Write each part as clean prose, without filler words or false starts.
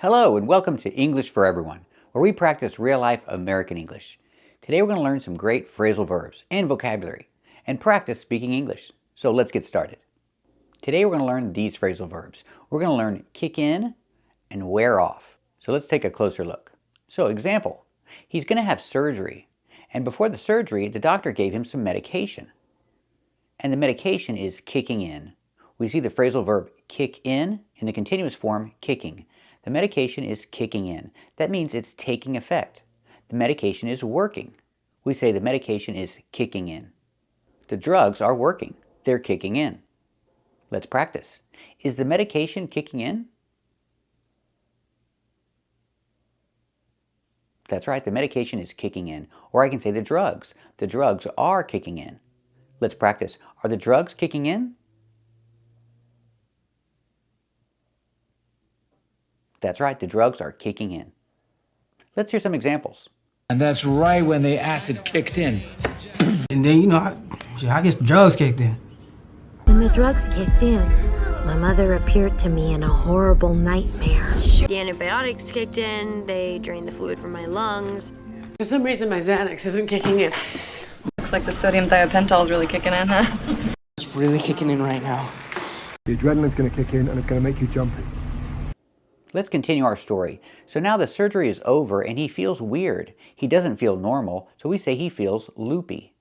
Hello and welcome to English for Everyone, where we practice real-life American English. Today we're going to learn some great phrasal verbs and vocabulary and practice speaking English. So let's get started. Today we're going to learn these phrasal verbs. We're going to learn kick in and wear off. So let's take a closer look. So example, he's going to have surgery, and before the surgery the doctor gave him some medication. And the medication is kicking in. We see the phrasal verb kick in the continuous form kicking. The medication is kicking in. That means it's taking effect. The medication is working. We say the medication is kicking in. The drugs are working. They're kicking in. Let's practice. Is the medication kicking in? That's right, the medication is kicking in. Or I can say the drugs. The drugs are kicking in. Let's practice. Are the drugs kicking in? That's right, the drugs are kicking in. Let's hear some examples. And that's right when the acid kicked in. And then, I guess the drugs kicked in. When the drugs kicked in, my mother appeared to me in a horrible nightmare. The antibiotics kicked in, they drained the fluid from my lungs. For some reason, my Xanax isn't kicking in. Looks like the sodium thiopental is really kicking in, huh? It's really kicking in right now. The adrenaline's going to kick in and it's going to make you jumpy. Let's continue our story. So now the surgery is over and he feels weird. He doesn't feel normal, so we say he feels loopy.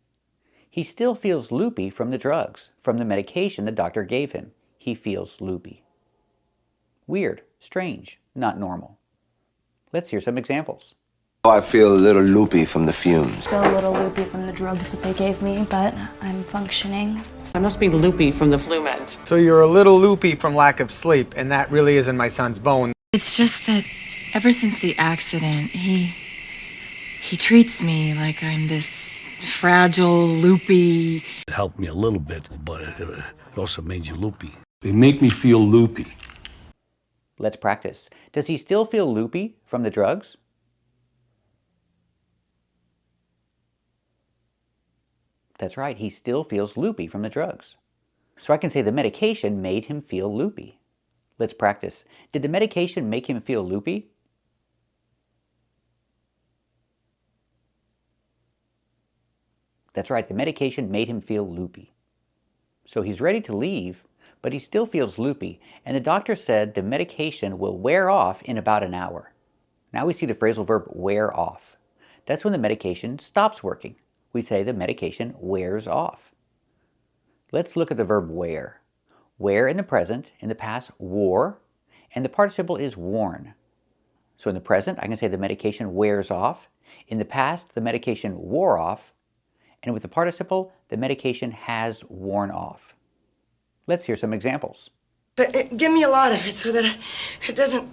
He still feels loopy from the drugs, from the medication the doctor gave him. He feels loopy. Weird, strange, not normal. Let's hear some examples. I feel a little loopy from the fumes. Still a little loopy from the drugs that they gave me, but I'm functioning. I must be loopy from the flu meds. So you're a little loopy from lack of sleep, and that really isn't my son's bone. It's just that ever since the accident, he treats me like I'm this fragile, loopy. It helped me a little bit, but it also made you loopy. They make me feel loopy. Let's practice. Does he still feel loopy from the drugs? That's right, he still feels loopy from the drugs. So I can say the medication made him feel loopy. Let's practice. Did the medication make him feel loopy? That's right, the medication made him feel loopy. So he's ready to leave, but he still feels loopy, and the doctor said the medication will wear off in about an hour. Now we see the phrasal verb wear off. That's when the medication stops working. We say the medication wears off. Let's look at the verb wear. Wear in the present, in the past, wore, and the participle is worn. So in the present, I can say the medication wears off. In the past, the medication wore off. And with the participle, the medication has worn off. Let's hear some examples. Give me a lot of it so that it doesn't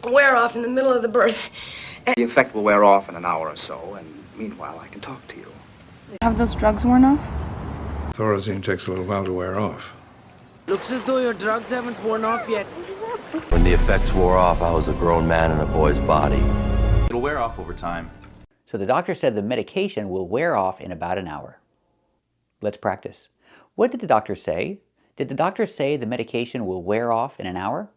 wear off in the middle of the birth. The effect will wear off in an hour or so, and meanwhile I can talk to you. Have those drugs worn off? Thorazine takes a little while to wear off. Looks as though your drugs haven't worn off yet. When the effects wore off, I was a grown man in a boy's body. It'll wear off over time. So the doctor said the medication will wear off in about an hour. Let's practice. What did the doctor say? Did the doctor say the medication will wear off in an hour?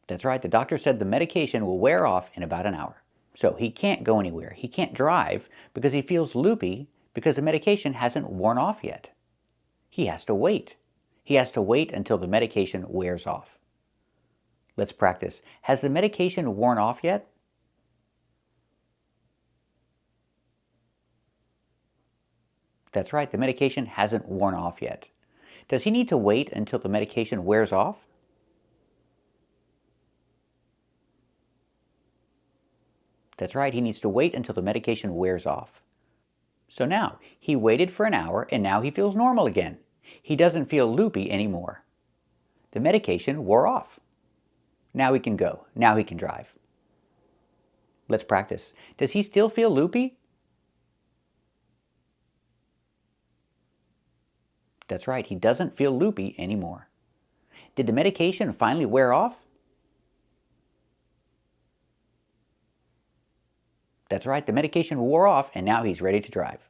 That's right, the doctor said the medication will wear off in about an hour. So he can't go anywhere. He can't drive because he feels loopy because the medication hasn't worn off yet. He has to wait. He has to wait until the medication wears off. Let's practice. Has the medication worn off yet? That's right, the medication hasn't worn off yet. Does he need to wait until the medication wears off? That's right, he needs to wait until the medication wears off. So now, he waited for an hour and now he feels normal again. He doesn't feel loopy anymore. The medication wore off. Now he can go. Now he can drive. Let's practice. Does he still feel loopy? That's right, he doesn't feel loopy anymore. Did the medication finally wear off? That's right, the medication wore off and now he's ready to drive.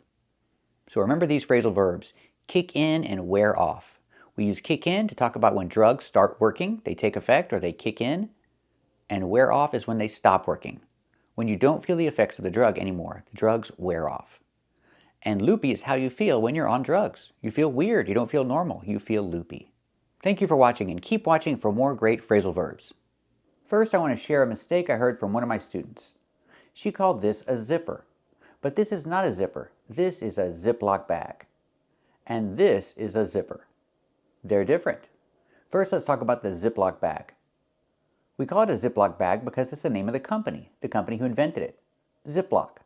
So remember these phrasal verbs, kick in and wear off. We use kick in to talk about when drugs start working, they take effect or they kick in, and wear off is when they stop working. When you don't feel the effects of the drug anymore, the drugs wear off. And loopy is how you feel when you're on drugs. You feel weird, you don't feel normal, you feel loopy. Thank you for watching and keep watching for more great phrasal verbs. First, I want to share a mistake I heard from one of my students. She called this a zipper, but this is not a zipper. This is a Ziploc bag. And this is a zipper. They're different. First, let's talk about the Ziploc bag. We call it a Ziploc bag because it's the name of the company who invented it, Ziploc.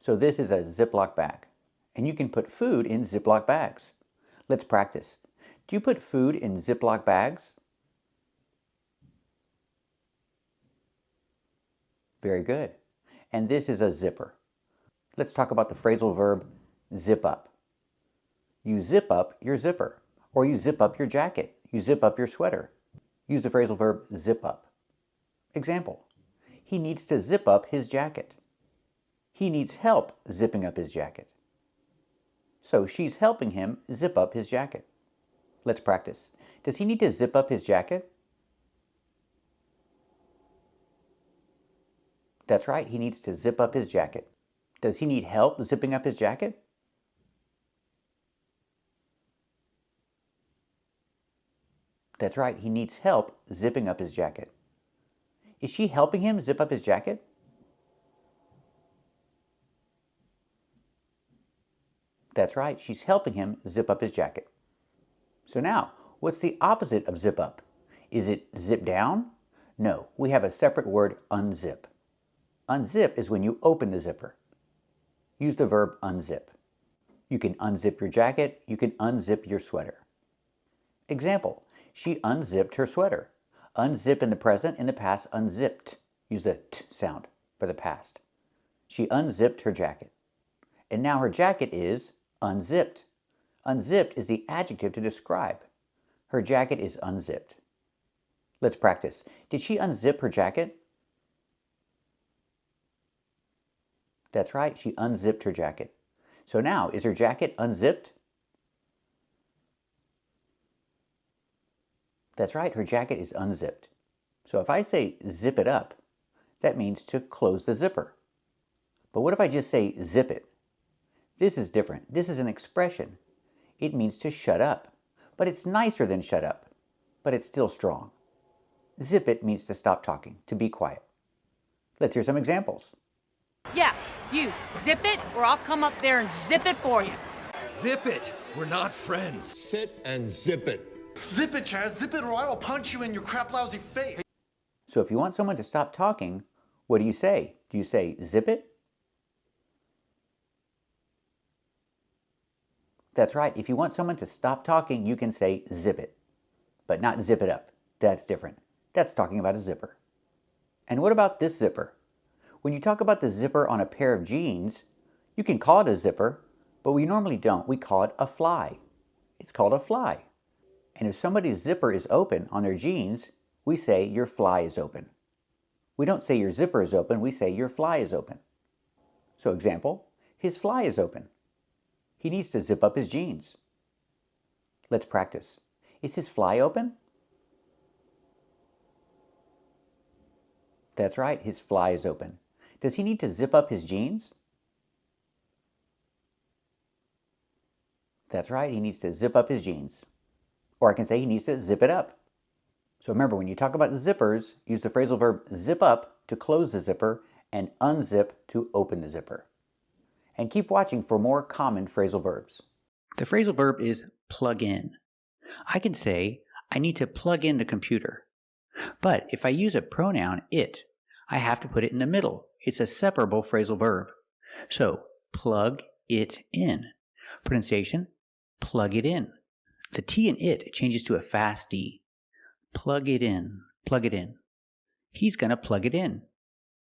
So this is a Ziploc bag. And you can put food in Ziploc bags. Let's practice. Do you put food in Ziploc bags? Very good. And this is a zipper. Let's talk about the phrasal verb zip up. You zip up your zipper, or you zip up your jacket. You zip up your sweater. Use the phrasal verb zip up. Example, he needs to zip up his jacket. He needs help zipping up his jacket. So she's helping him zip up his jacket. Let's practice. Does he need to zip up his jacket? That's right, he needs to zip up his jacket. Does he need help zipping up his jacket? That's right, he needs help zipping up his jacket. Is she helping him zip up his jacket? That's right, she's helping him zip up his jacket. So now, what's the opposite of zip up? Is it zip down? No, we have a separate word, unzip. Unzip is when you open the zipper. Use the verb unzip. You can unzip your jacket, you can unzip your sweater. Example, she unzipped her sweater. Unzip in the present, in the past, unzipped. Use the t sound for the past. She unzipped her jacket. And now her jacket is unzipped. Unzipped is the adjective to describe. Her jacket is unzipped. Let's practice. Did she unzip her jacket? That's right, she unzipped her jacket. So now, is her jacket unzipped? That's right, her jacket is unzipped. So if I say zip it up, that means to close the zipper. But what if I just say zip it? This is different. This is an expression. It means to shut up, but it's nicer than shut up, but it's still strong. Zip it means to stop talking, to be quiet. Let's hear some examples. Yeah, you zip it or I'll come up there and zip it for you. Zip it. We're not friends. Sit and zip it. Zip it, Chaz. Zip it or I will punch you in your crap lousy face. So if you want someone to stop talking, what do you say? Do you say zip it? That's right. If you want someone to stop talking, you can say zip it, but not zip it up. That's different. That's talking about a zipper. And what about this zipper? When you talk about the zipper on a pair of jeans, you can call it a zipper, but we normally don't. We call it a fly. It's called a fly. And if somebody's zipper is open on their jeans, we say your fly is open. We don't say your zipper is open, we say your fly is open. So example, his fly is open. He needs to zip up his jeans. Let's practice. Is his fly open? That's right, his fly is open. Does he need to zip up his jeans? That's right, he needs to zip up his jeans. Or I can say he needs to zip it up. So remember, when you talk about zippers, use the phrasal verb zip up to close the zipper and unzip to open the zipper. And keep watching for more common phrasal verbs. The phrasal verb is plug in. I can say, I need to plug in the computer. But if I use a pronoun it, I have to put it in the middle. It's a separable phrasal verb. So, plug it in. Pronunciation, plug it in. The T in it changes to a fast D. Plug it in, plug it in. He's gonna plug it in.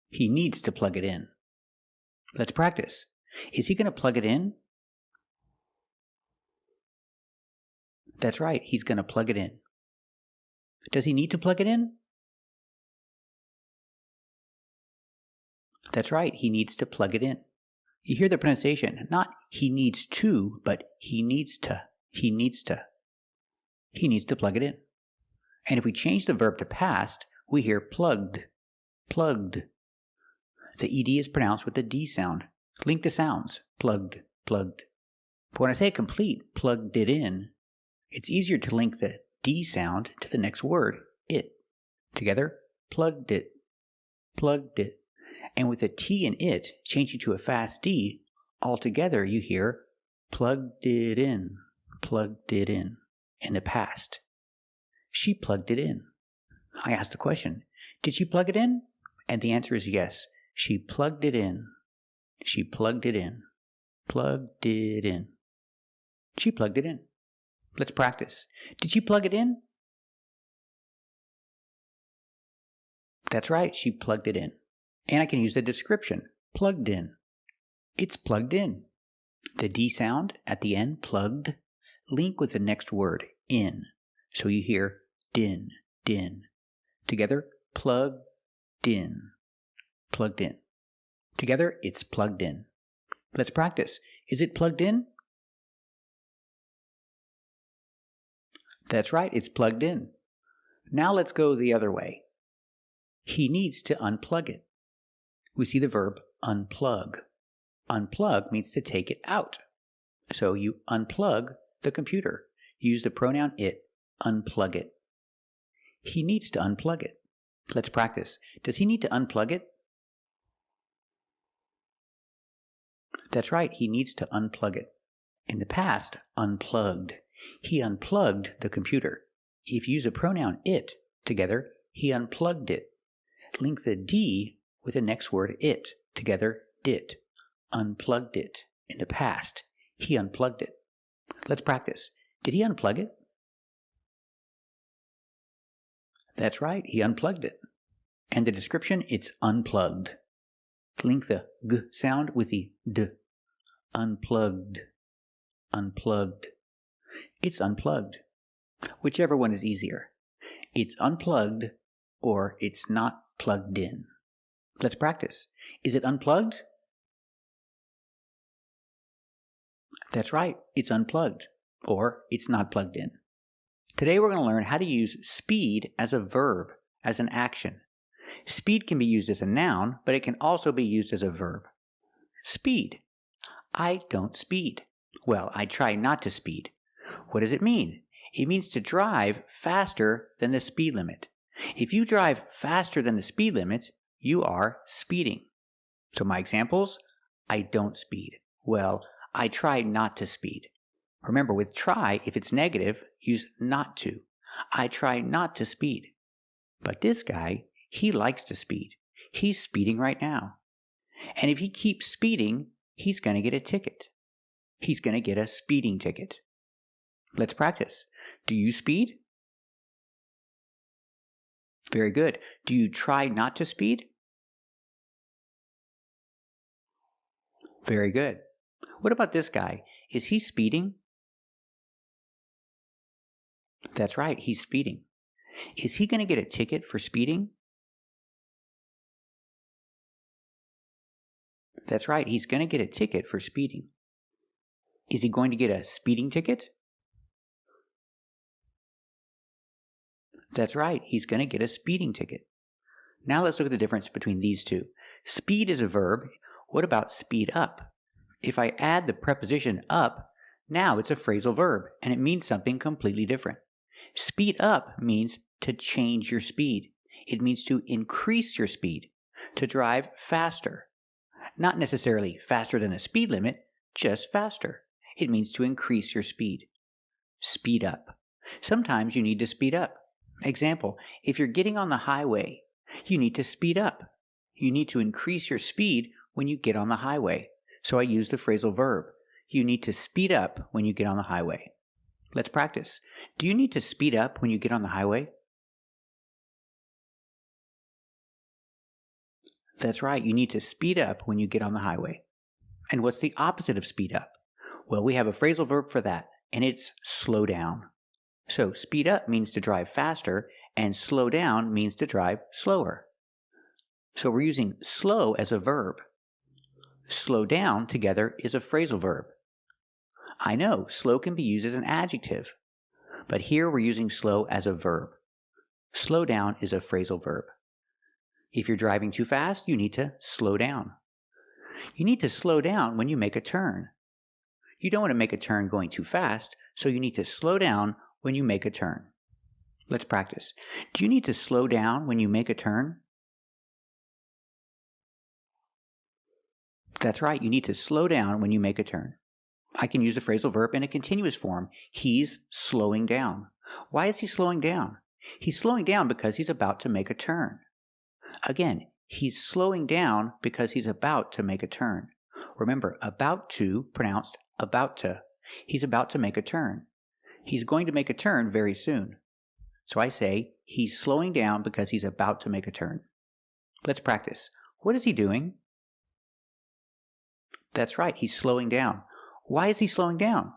He needs to plug it in. Let's practice. Is he gonna plug it in? That's right, he's gonna plug it in. Does he need to plug it in? That's right, he needs to plug it in. You hear the pronunciation, not he needs to, but he needs to. He needs to. He needs to plug it in. And if we change the verb to past, we hear plugged, plugged. The ed is pronounced with the d sound. Link the sounds, plugged, plugged. But when I say complete, plugged it in, it's easier to link the d sound to the next word, it. Together, plugged it, plugged it. And with the t and it changing to a fast d, altogether you hear plugged it in the past. She plugged it in. I asked the question, did she plug it in? And the answer is yes. She plugged it in. She plugged it in. Plugged it in. She plugged it in. Let's practice. Did she plug it in? That's right, she plugged it in. And I can use the description, plugged in. It's plugged in. The D sound at the end, plugged, link with the next word, in. So you hear din, din. Together, plugged in. Plugged in. Together, it's plugged in. Let's practice. Is it plugged in? That's right, it's plugged in. Now let's go the other way. He needs to unplug it. We see the verb unplug. Unplug means to take it out. So you unplug the computer. Use the pronoun it, unplug it. He needs to unplug it. Let's practice. Does he need to unplug it? That's right, he needs to unplug it. In the past, unplugged. He unplugged the computer. If you use a pronoun it together, he unplugged it. Link the D with the next word it together, did. Unplugged it. In the past, he unplugged it. Let's practice. Did he unplug it? That's right, he unplugged it. And the description, it's unplugged. Link the G sound with the D. Unplugged. Unplugged. It's unplugged. Whichever one is easier. It's unplugged or it's not plugged in. Let's practice. Is it unplugged? That's right, it's unplugged or it's not plugged in. Today we're going to learn how to use speed as a verb, as an action. Speed can be used as a noun, but it can also be used as a verb. Speed. I don't speed. Well, I try not to speed. What does it mean? It means to drive faster than the speed limit. If you drive faster than the speed limit, you are speeding. So my examples, I don't speed. Well, I try not to speed. Remember, with try, if it's negative, use not to. I try not to speed. But this guy, he likes to speed. He's speeding right now. And if he keeps speeding, he's going to get a ticket. He's going to get a speeding ticket. Let's practice. Do you speed? Very good. Do you try not to speed? Very good. What about this guy? Is he speeding? That's right, he's speeding. Is he going to get a ticket for speeding? That's right, he's going to get a ticket for speeding. Is he going to get a speeding ticket? That's right, he's going to get a speeding ticket. Now let's look at the difference between these two. Speed is a verb. What about speed up? If I add the preposition up, now it's a phrasal verb, and it means something completely different. Speed up means to change your speed. It means to increase your speed, to drive faster. Not necessarily faster than the speed limit, just faster. It means to increase your speed. Speed up. Sometimes you need to speed up. Example, if you're getting on the highway, you need to speed up. You need to increase your speed when you get on the highway. So I use the phrasal verb. You need to speed up when you get on the highway. Let's practice. Do you need to speed up when you get on the highway? That's right, you need to speed up when you get on the highway. And what's the opposite of speed up? Well, we have a phrasal verb for that, and it's slow down. So speed up means to drive faster, and slow down means to drive slower. So we're using slow as a verb. Slow down together is a phrasal verb. I know, slow can be used as an adjective. But here we're using slow as a verb. Slow down is a phrasal verb. If you're driving too fast, you need to slow down. You need to slow down when you make a turn. You don't want to make a turn going too fast, so you need to slow down when you make a turn. Let's practice. Do you need to slow down when you make a turn? That's right, you need to slow down when you make a turn. I can use the phrasal verb in a continuous form. He's slowing down. Why is he slowing down? He's slowing down because he's about to make a turn. Again, he's slowing down because he's about to make a turn. Remember, about to, pronounced about to. He's about to make a turn. He's going to make a turn very soon. So I say, he's slowing down because he's about to make a turn. Let's practice. What is he doing? That's right, he's slowing down. Why is he slowing down?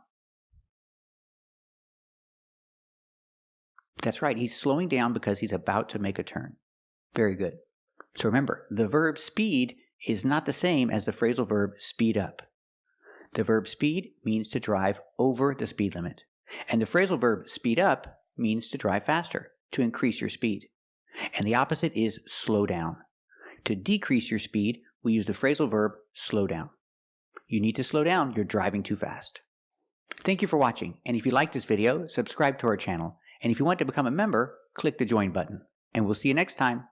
That's right, he's slowing down because he's about to make a turn. Very good. So remember, the verb speed is not the same as the phrasal verb speed up. The verb speed means to drive over the speed limit. And the phrasal verb speed up means to drive faster, to increase your speed. And the opposite is slow down. To decrease your speed, we use the phrasal verb slow down. You need to slow down, you're driving too fast. Thank you for watching, and if you like this video, subscribe to our channel. And if you want to become a member, click the join button. And we'll see you next time.